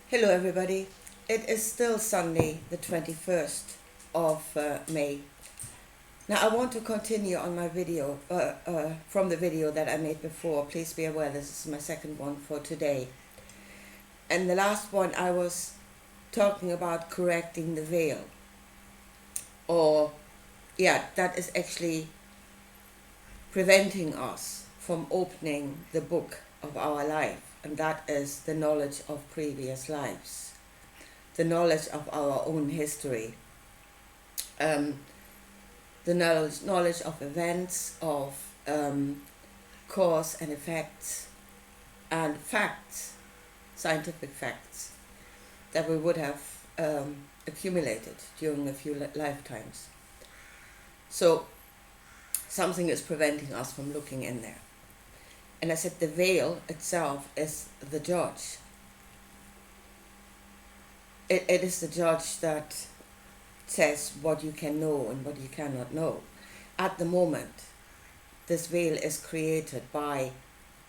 Hello everybody. It is still Sunday the 21st of May. Now I want to continue on my video from the video that I made before. Please be aware this is my second one for today. And the last one I was talking about correcting the veil. That is actually preventing us from opening the book of our life. And that is the knowledge of previous lives, the knowledge of our own history, the knowledge of events, of cause and effects, and facts, scientific facts, that we would have accumulated during a few lifetimes. So something is preventing us from looking in there. And I said the veil itself is the judge. It is the judge that says what you can know and what you cannot know. At the moment, this veil is created by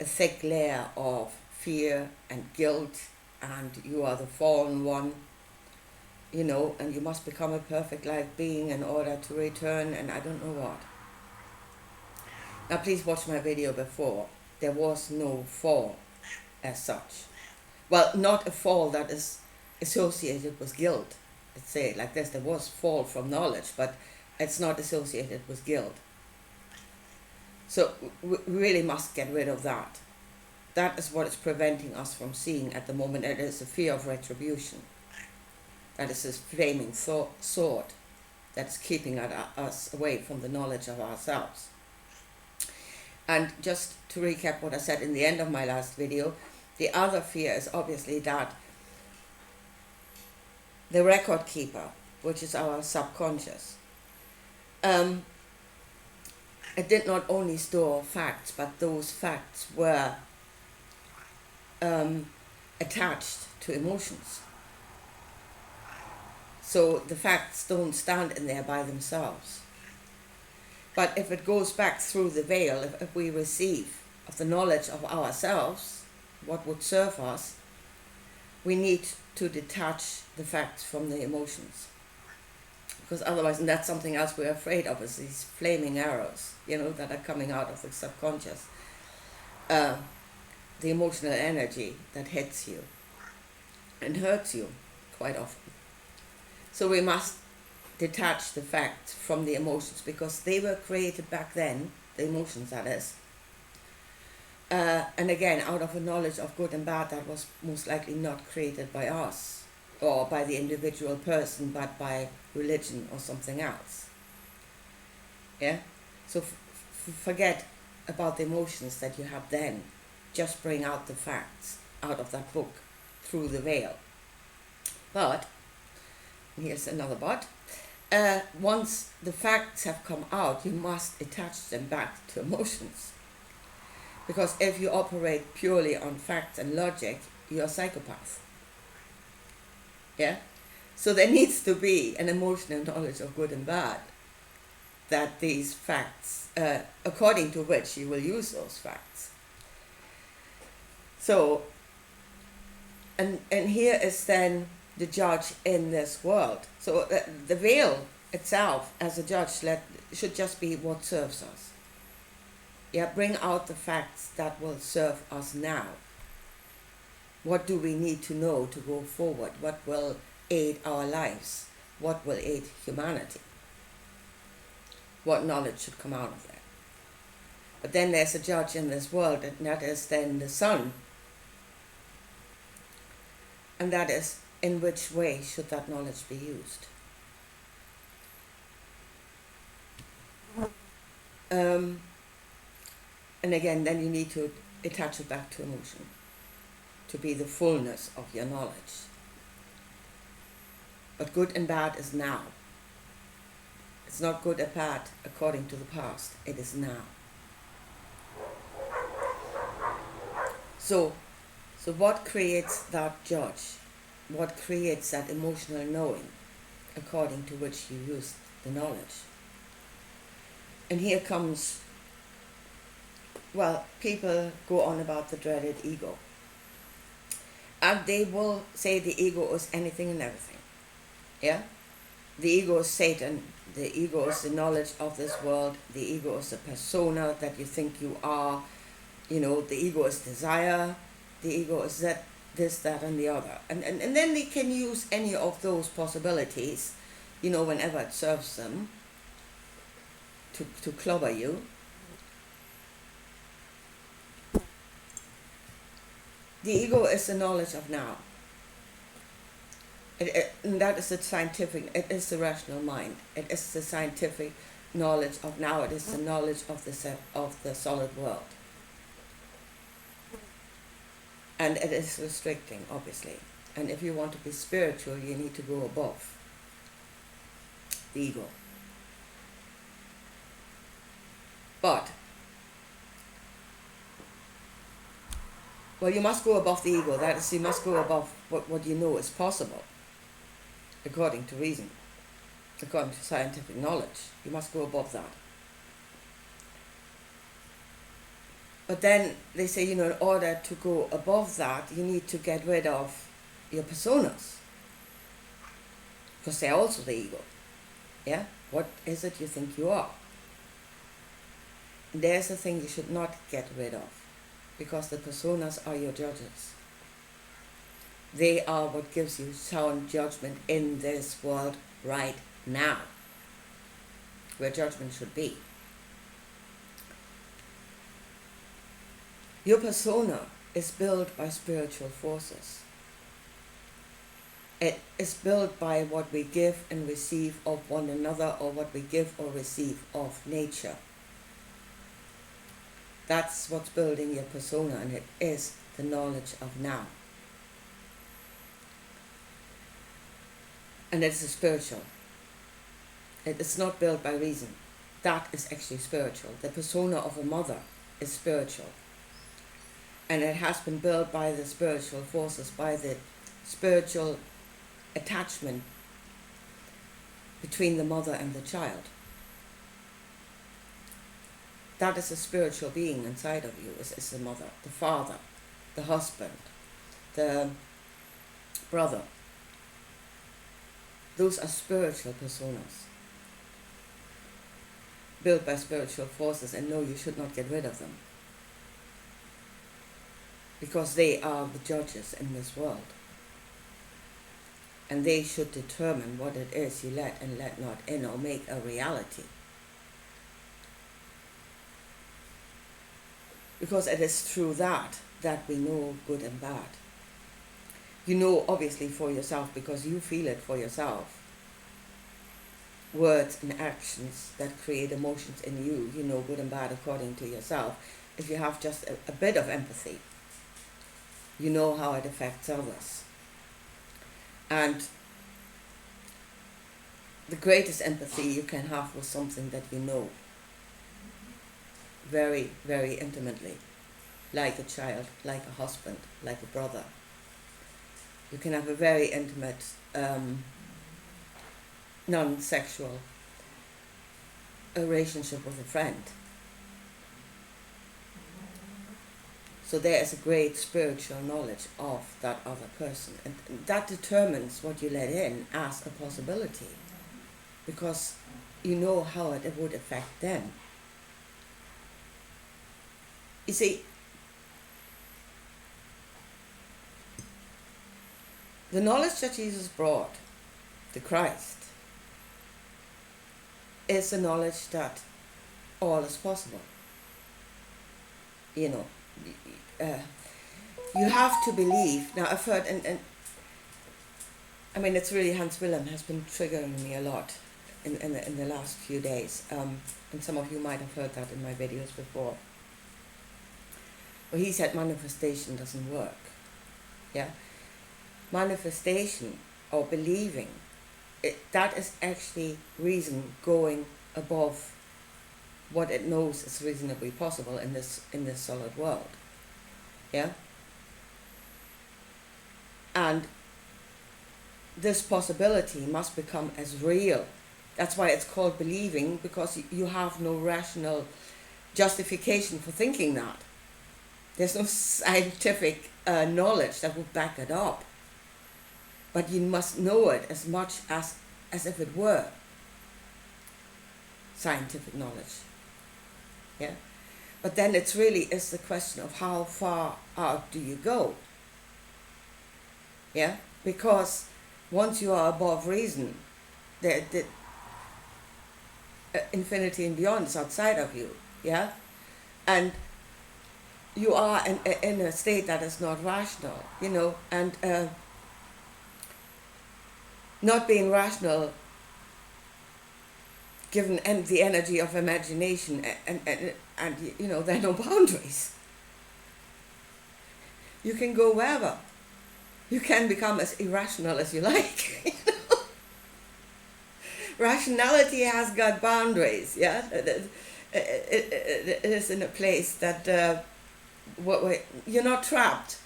a thick layer of fear and guilt, and you are the fallen one, and you must become a perfect light being in order to return, and I don't know what. Now please watch my video before. There was no fall as such. Well, not a fall that is associated with guilt. Let's say it like this, there was fall from knowledge, but it's not associated with guilt. So we really must get rid of that. That is what is preventing us from seeing at the moment. It is the fear of retribution. That is this flaming sword that is keeping us away from the knowledge of ourselves. And just to recap what I said in the end of my last video, the other fear is obviously that the record keeper, which is our subconscious, it did not only store facts, but those facts were attached to emotions. So the facts don't stand in there by themselves. But if it goes back through the veil, if we receive of the knowledge of ourselves, what would serve us, we need to detach the facts from the emotions. Because otherwise, and that's something else we're afraid of, is these flaming arrows, that are coming out of the subconscious. The emotional energy that hits you and hurts you quite often. So we must detach the facts from the emotions, because they were created back then, the emotions that is, and again out of a knowledge of good and bad that was most likely not created by us or by the individual person, but by religion or something else. So forget about the emotions that you have then. Just bring out the facts out of that book through the veil. But here's another but. Once the facts have come out, you must attach them back to emotions. Because if you operate purely on facts and logic, you're a psychopath. So there needs to be an emotional knowledge of good and bad, that these facts, according to which you will use those facts. So, and here is then the judge in this world. So the veil itself as a judge should just be what serves us. Bring out the facts that will serve us now. What do we need to know to go forward? What will aid our lives? What will aid humanity? What knowledge should come out of that? But then there's a judge in this world, and that is then the sun. And that is, in which way should that knowledge be used? And again, then you need to attach it back to emotion, to be the fullness of your knowledge. But good and bad is now. It's not good or bad according to the past. It is now. So what creates that judge? What creates that emotional knowing according to which you use the knowledge? And here comes, people go on about the dreaded ego. And they will say the ego is anything and everything. Yeah? The ego is Satan. The ego is the knowledge of this world. The ego is the persona that you think you are. You know, the ego is desire. The ego is that, this, that, and the other. And then they can use any of those possibilities, you know, whenever it serves them, to clobber you. The ego is the knowledge of now. And that is the scientific, it is the rational mind. It is the scientific knowledge of now. It is the knowledge of the solid world. And it is restricting, obviously. And if you want to be spiritual, you need to go above the ego. But, well, you must go above the ego. That is, you must go above what you know is possible, according to reason, according to scientific knowledge. You must go above that. But then they say, you know, in order to go above that, you need to get rid of your personas, because they're also the ego. Yeah? What is it you think you are? There's the thing you should not get rid of, because the personas are your judges. They are what gives you sound judgment in this world right now, where judgment should be. Your persona is built by spiritual forces. It is built by what we give and receive of one another, or what we give or receive of nature. That's what's building your persona, and it is the knowledge of now. And it's a spiritual. It is not built by reason. That is actually spiritual. The persona of a mother is spiritual. And it has been built by the spiritual forces, by the spiritual attachment between the mother and the child. That is a spiritual being inside of you, is the mother, the father, the husband, the brother. Those are spiritual personas, built by spiritual forces, and no, you should not get rid of them, because they are the judges in this world. And they should determine what it is you let and let not in, or make a reality. Because it is through that we know good and bad. You know, obviously, for yourself, because you feel it for yourself. Words and actions that create emotions in you, you know good and bad according to yourself. If you have just a bit of empathy, you know how it affects others. And the greatest empathy you can have with something that you know very, very intimately, like a child, like a husband, like a brother. You can have a very intimate, non-sexual relationship with a friend. So there is a great spiritual knowledge of that other person, and that determines what you let in as a possibility, because you know how it would affect them. You see, the knowledge that Jesus brought, the Christ, is the knowledge that all is possible. You know, you have to believe. Now I've heard, and I mean, it's really, Hans Willem has been triggering me a lot in the last few days, and some of you might have heard that in my videos before. Well, he said manifestation doesn't work. Yeah, manifestation or believing, that is actually reason going above what it knows is reasonably possible in this solid world. Yeah, and this possibility must become as real. That's why it's called believing, because you have no rational justification for thinking that. There's no scientific knowledge that would back it up. But you must know it as much as if it were scientific knowledge. Yeah? But then it's really is the question of how far out do you go? Yeah? Because once you are above reason, the infinity and beyond is outside of you. Yeah? And you are in a state that is not rational, and not being rational, given the energy of imagination, and there are no boundaries. You can go wherever. You can become as irrational as you like. Rationality has got boundaries, yeah? It is in a place that you're not trapped.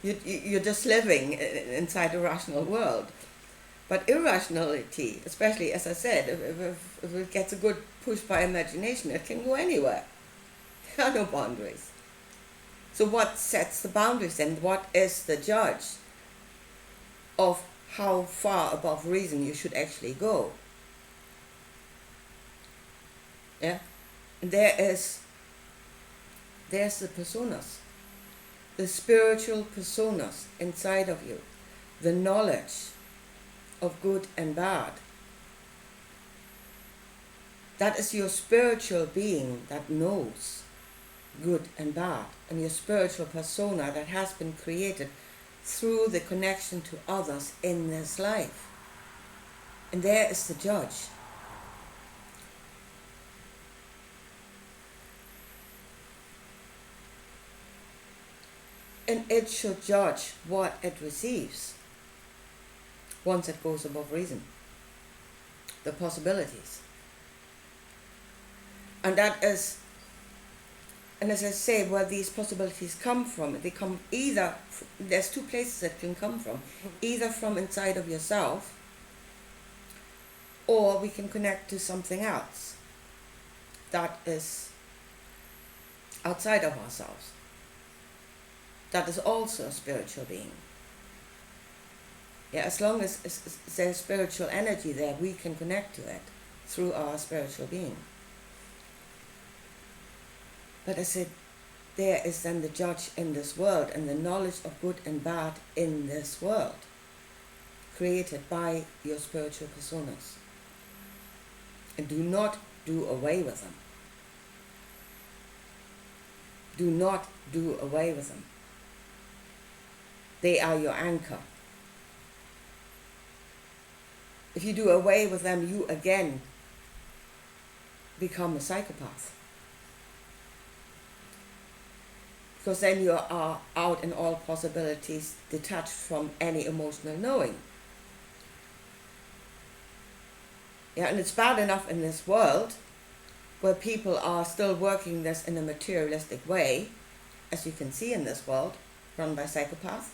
You're just living inside a rational world. But irrationality, especially, as I said, if it gets a good push by imagination, it can go anywhere. There are no boundaries. So what sets the boundaries then? What is the judge of how far above reason you should actually go? Yeah? And there's the personas, the spiritual personas inside of you, the knowledge of good and bad. That is your spiritual being that knows good and bad, and your spiritual persona that has been created through the connection to others in this life. And there is the judge. And it should judge what it receives once it goes above reason, the possibilities. And that is, and as I say, where these possibilities come from, they come either, there's two places it can come from, either from inside of yourself, or we can connect to something else that is outside of ourselves, that is also a spiritual being. Yeah, as long as there's spiritual energy there, we can connect to it through our spiritual being. But I said, there is then the judge in this world, and the knowledge of good and bad in this world, created by your spiritual personas. And do not do away with them. Do not do away with them. They are your anchor. If you do away with them, you again become a psychopath. Because then you are out in all possibilities, detached from any emotional knowing. Yeah, and it's bad enough in this world, where people are still working this in a materialistic way, as you can see in this world, run by psychopaths.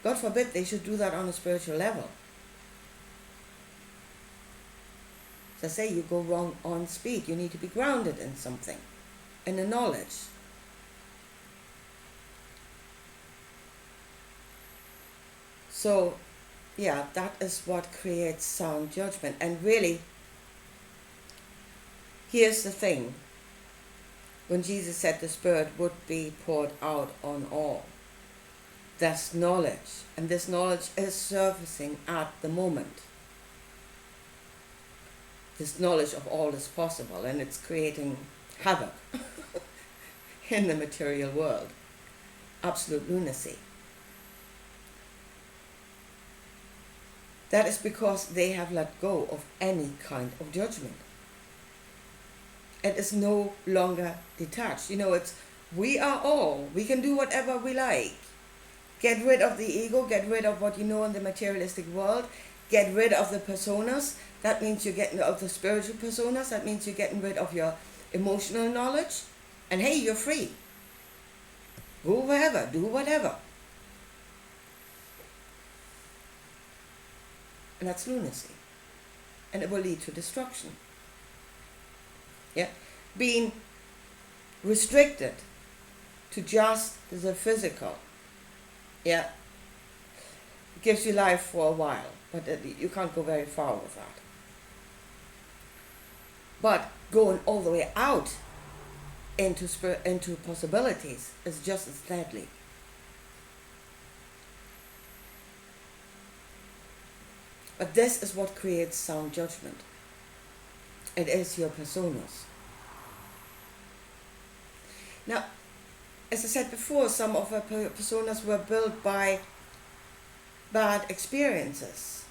God forbid they should do that on a spiritual level. So I say, you go wrong on speed. You need to be grounded in something, in a knowledge. So, yeah, that is what creates sound judgment. And really, here's the thing. When Jesus said the Spirit would be poured out on all, that's knowledge. And this knowledge is surfacing at the moment. This knowledge of all is possible, and it's creating havoc in the material world. Absolute lunacy. That is because they have let go of any kind of judgment. It is no longer detached. It's we are all. We can do whatever we like. Get rid of the ego, get rid of what you know in the materialistic world, get rid of the personas. That means you're getting rid of the spiritual personas. That means you're getting rid of your emotional knowledge. And hey, you're free. Go wherever, do whatever. And that's lunacy. And it will lead to destruction. Yeah? Being restricted to just the physical. Yeah, it gives you life for a while, but you can't go very far with that. But going all the way out into possibilities is just as deadly. But this is what creates sound judgment. It is your personas. Now, as I said before, some of our personas were built by bad experiences.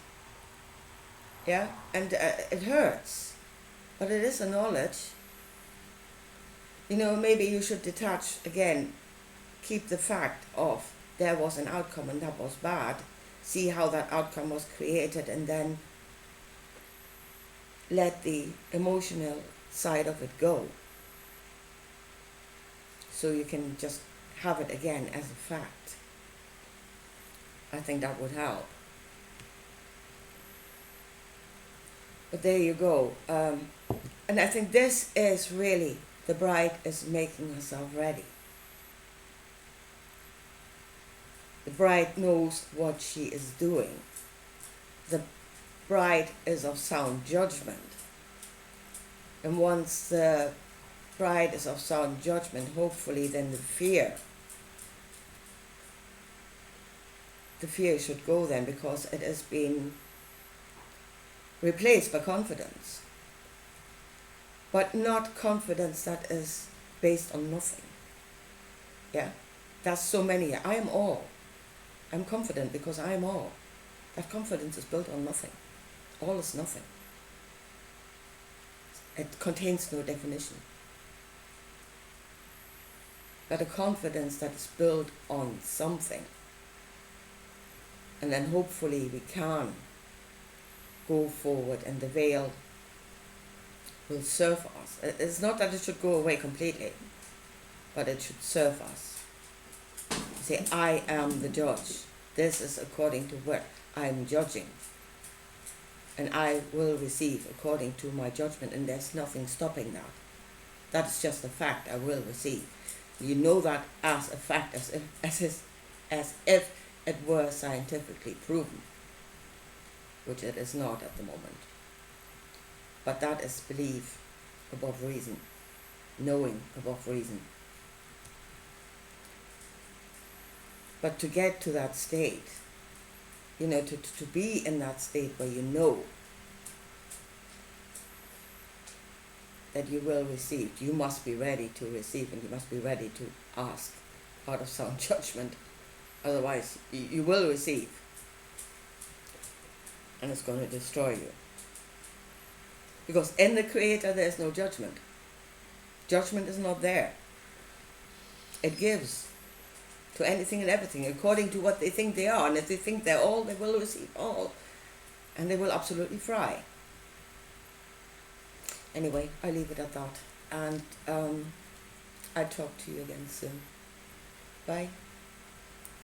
Yeah, and it hurts, but it is a knowledge. You know, maybe you should detach again, keep the fact of there was an outcome and that was bad, see how that outcome was created, and then let the emotional side of it go. So you can just have it again as a fact. I think that would help. But there you go. And I think this is really, the bride is making herself ready. The bride knows what she is doing. The bride is of sound judgment. And once the bride is of sound judgment, hopefully then the fear should go then, because it has been replaced by confidence. But not confidence that is based on nothing. Yeah, that's so many. I am all. I'm confident because I am all. That confidence is built on nothing. All is nothing. It contains no definition. But a confidence that is built on something. And then hopefully we can go forward and the veil will serve us. It's not that it should go away completely, but it should serve us. Say, I am the judge. This is according to what I'm judging. And I will receive according to my judgment, and there's nothing stopping that. That's just a fact. I will receive. You know that as a fact, as if it were scientifically proven, which it is not at the moment. But that is belief above reason, knowing above reason. But to get to that state, you know, to be in that state where you know that you will receive, you must be ready to receive, and you must be ready to ask out of sound judgment. Otherwise, you will receive, and it's going to destroy you. Because in the Creator, there is no judgment. Judgment is not there. It gives to anything and everything according to what they think they are. And if they think they're all, they will receive all. And they will absolutely fry. Anyway, I leave it at that. And I'll talk to you again soon. Bye.